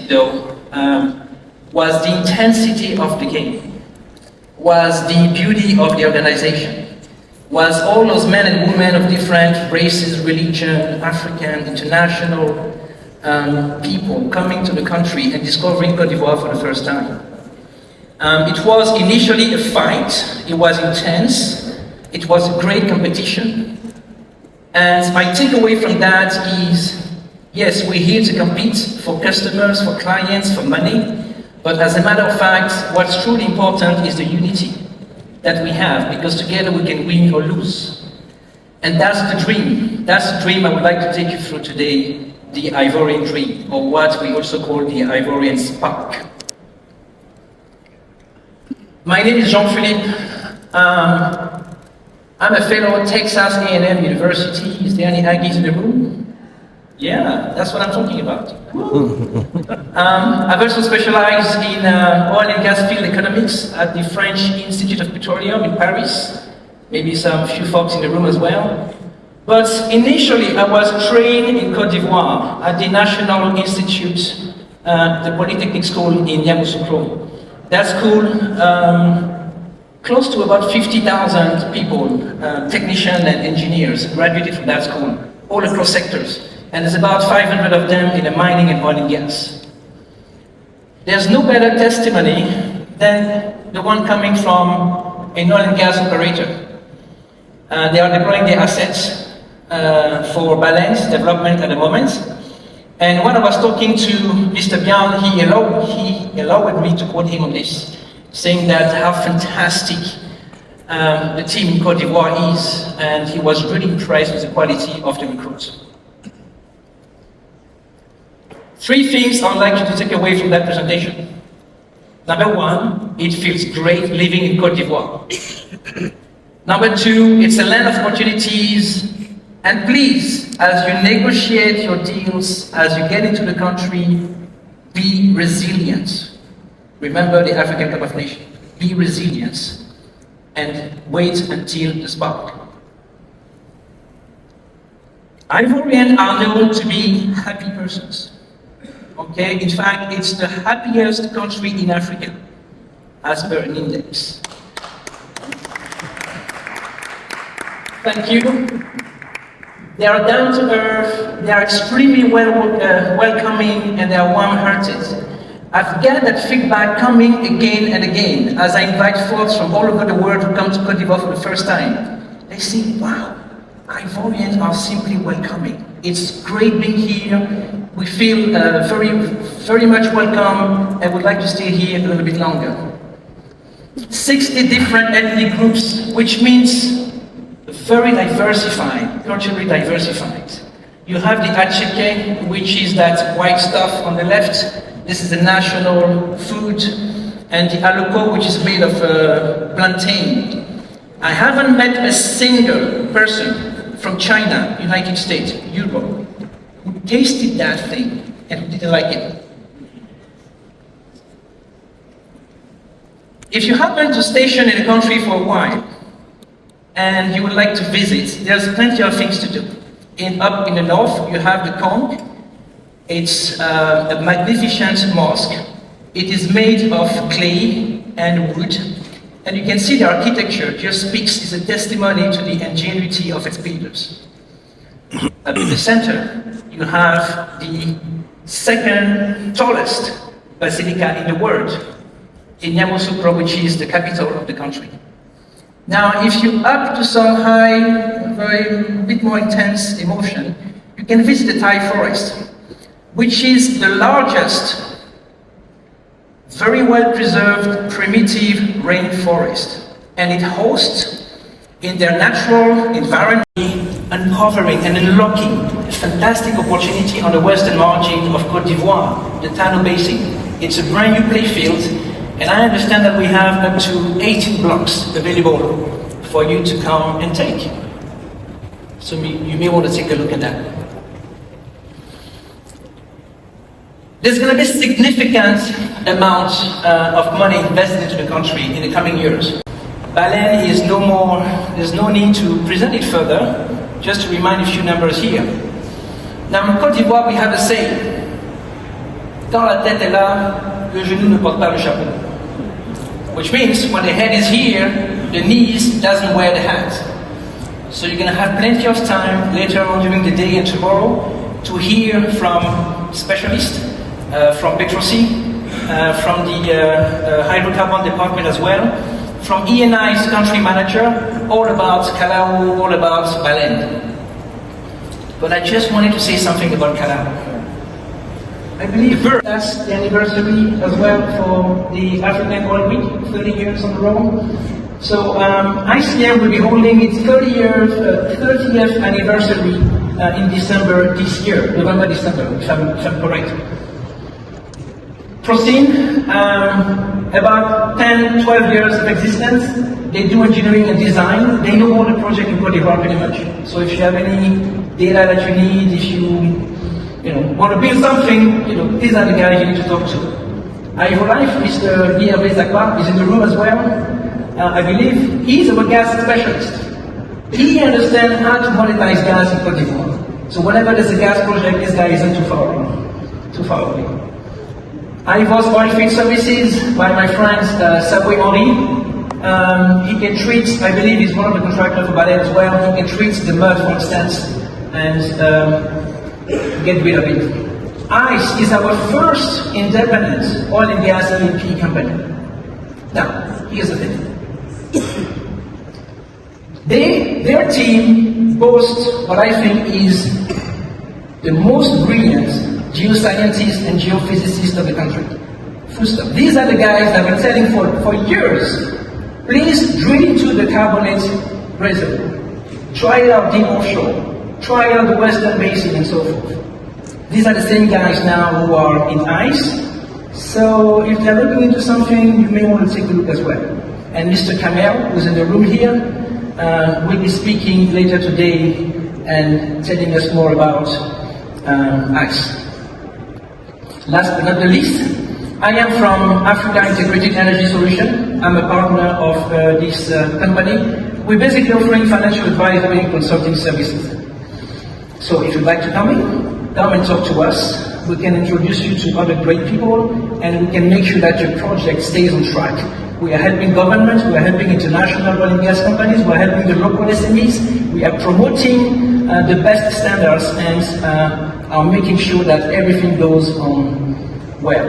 though, was the intensity of the game, was the beauty of the organization, was all those men and women of different races, religion, African, international people coming to the country and discovering Côte d'Ivoire for the first time. It was initially a fight, it was intense, it was a great competition. And my takeaway from that is, yes, we're here to compete for customers, for clients, for money, but as a matter of fact, what's truly important is the unity that we have, because together we can win or lose. And that's the dream. That's the dream I would like to take you through today, the Ivorian dream, or what we also call the Ivorian spark. My name is Jean Philippe. I'm a fellow at Texas A&M University. Is there any Aggies in the room? Yeah, that's what I'm talking about. I've also specialized in oil and gas field economics at the French Institute of Petroleum in Paris. Maybe some few folks in the room as well. But initially, I was trained in Côte d'Ivoire at the National Institute, the Polytechnic School in Yamoussoukro. That school, close to about 50,000 people, technicians and engineers, graduated from that school, all across sectors. And there's about 500 of them in the mining and oil and gas. There's no better testimony than the one coming from an oil and gas operator. They are deploying their assets for Baleine's development at the moment. And when I was talking to Mr. Bian, he allowed me to quote him on this, saying that how fantastic the team in Côte d'Ivoire is, and he was really impressed with the quality of the recruits. Three things I'd like you to take away from that presentation. Number one, it feels great living in Côte d'Ivoire. Number two, it's a land of opportunities, and please, as you negotiate your deals, as you get into the country, be resilient. Remember the African Cup of Nations. Be resilient and wait until the spark. Ivorians are known to be happy persons. Okay, in fact, it's the happiest country in Africa, as per an index. Thank you. They are down to earth, they are extremely welcoming, and they are warm-hearted. I've gathered that feedback coming again and again as I invite folks from all over the world to come to Côte d'Ivoire for the first time. They say, wow, Ivorians are simply welcoming. It's great being here. We feel very much welcome and would like to stay here a little bit longer. 60 different ethnic groups, which means very diversified, culturally diversified. You have the Atsé, which is that white stuff on the left. This is the national food, and the aloko, which is made of plantain. I haven't met a single person from China, United States, Europe, who tasted that thing and who didn't like it. If you happen to station in a country for a while, and you would like to visit, there's plenty of things to do. Up in the north, you have the Kong. It's a magnificent mosque. It is made of clay and wood, and you can see the architecture just speaks, is a testimony to the ingenuity of its builders. Up in the center, you have the second tallest basilica in the world, in Yamoussoukro, which is the capital of the country. Now, if you up to some high, bit more intense emotion, you can visit the Thai forest, which is the largest, very well preserved, primitive rainforest. And it hosts, in their natural environment, uncovering and unlocking a fantastic opportunity on the western margin of Côte d'Ivoire, the Tano Basin. It's a brand new playfield, and I understand that we have up to 18 blocks available for you to come and take. So you may want to take a look at that. There's going to be significant amounts of money invested into the country in the coming years. Baleine is no more, there's no need to present it further, just to remind a few numbers here. Now in Côte d'Ivoire we have a saying, Quand la tête est là, le genou ne porte pas le chapeau. Which means when the head is here, the knees doesn't wear the hat. So you're going to have plenty of time later on during the day and tomorrow to hear from specialists, from Petrosi, from the hydrocarbon department as well, from ENI's country manager, all about Kalau, all about Baleine. But I just wanted to say something about Kalau. I believe that's the anniversary as well for the African Oil Week, 30 years on the road. So ICM will be holding its 30th anniversary in December this year, November, December, if I'm correct. Prostin, about 10, 12 years of existence. They do engineering and design. They know all the project in Côte d'Ivoire pretty much. So if you have any data that you need, if you want to build something, these are the guys you need to talk to. AIES, Mr. Hervé Zakwa, is in the room as well. I believe he's a gas specialist. He understands how to monetize gas in Côte d'Ivoire. So whenever there's a gas project, this guy isn't too far away. AIES Oilfield Services by my friend Saboué Henri. He can treat, I believe he's one of the contractors for Baleine as well, he can treat the mud, for instance, and get rid of it. AIES is our first independent oil and gas E&P company. Now, here's the thing. Their team boasts what I think is the most brilliant geoscientists and geophysicists of the country. Full stop. These are the guys that have been telling for years, please drill into the carbonate reservoir. Try it out deep offshore. Try out the Western Basin and so forth. These are the same guys now who are in AIES. So if they're looking into something, you may want to take a look as well. And Mr. Kamel, who's in the room here, will be speaking later today and telling us more about AIES. Last but not the least, I am from Africa Integrated Energy Solution. I'm a partner of this company. We're basically offering financial advisory and consulting services. So if you'd like to come and talk to us. We can introduce you to other great people, and we can make sure that your project stays on track. We are helping governments, we are helping international oil and gas companies, we are helping the local SMEs, we are promoting the best standards and are making sure that everything goes on well.